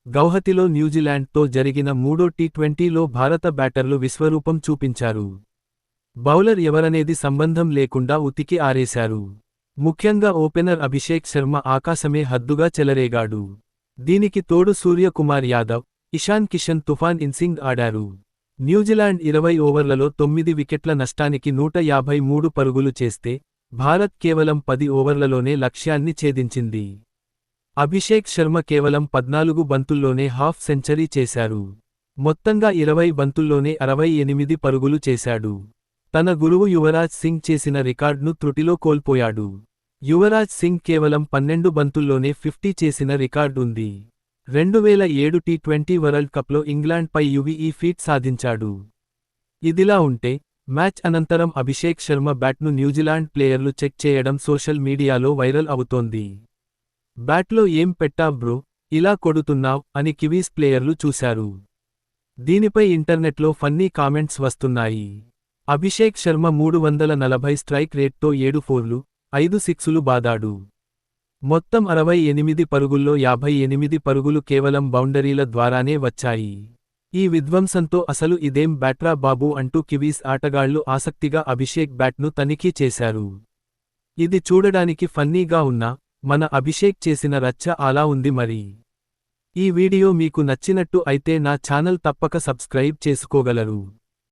గౌహతిలో న్యూజిలాండ్తో జరిగిన మూడో టీ20లో భారత బ్యాటర్లు విశ్వరూపం చూపించారు. బౌలర్ ఎవరనేది సంబంధం లేకుండా ఉతికి ఆరేశారు. ముఖ్యంగా ఓపెనర్ అభిషేక్ శర్మ ఆకాశమే హద్దుగా చెలరేగాడు. దీనికి తోడు సూర్యకుమార్ యాదవ్, ఇషాన్ కిషన్ తుఫాన్ ఇన్సింగ్ ఆడారు. న్యూజిలాండ్ 20 ఓవర్లలో 9 వికెట్ల నష్టానికి 153 పరుగులు చేస్తే, భారత్ కేవలం 10 ఓవర్లలోనే లక్ష్యాన్ని ఛేదించింది. అభిషేక్ శర్మ కేవలం 14 బంతుల్లోనే హాఫ్ సెంచరీ చేశారు. మొత్తంగా 20 బంతుల్లోనే 68 పరుగులు చేశాడు. తన గురువు యువరాజ్ సింగ్ చేసిన రికార్డ్ను త్రుటిలో కోల్పోయాడు. యువరాజ్ సింగ్ కేవలం 12 బంతుల్లోనే 50 చేసిన రికార్డ్ ఉంది. 2007 టీ20 వరల్డ్ కప్లో ఇంగ్లాండ్పై యువీ ఈ ఫీట్ సాధించాడు. ఇదిలా ఉంటే, మ్యాచ్ అనంతరం అభిషేక్ శర్మ బ్యాట్ను న్యూజిలాండ్ ప్లేయర్లు చెక్ చేయడం సోషల్ మీడియాలో వైరల్ అవుతోంది. బ్యాట్లో ఏం పెట్టావ్ బ్రో, ఇలా కొడుతున్నావ్ అని కివీస్ ప్లేయర్లు చూశారు. దీనిపై ఇంటర్నెట్లో ఫన్నీ కామెంట్స్ వస్తున్నాయి. అభిషేక్ శర్మ 340 స్ట్రైక్ రేట్తో 7 ఫోర్లు, 5 సిక్సులు బాదాడు. మొత్తం 68 పరుగుల్లో 58 పరుగులు కేవలం బౌండరీల ద్వారానే వచ్చాయి. ఈ విధ్వంసంతో అసలు ఇదేం బ్యాట్రా బాబూ అంటూ కివీస్ ఆటగాళ్లు ఆసక్తిగా అభిషేక్ బ్యాట్ను తనిఖీ చేశారు. ఇది చూడడానికి ఫన్నీగా ఉన్నా, మన అభిషేక్ చేసిన రచ్చ అలా ఉంది మరి. ఈ వీడియో మీకు నచ్చినట్టు అయితే నా ఛానల్ తప్పక సబ్స్క్రైబ్ చేసుకోగలరు.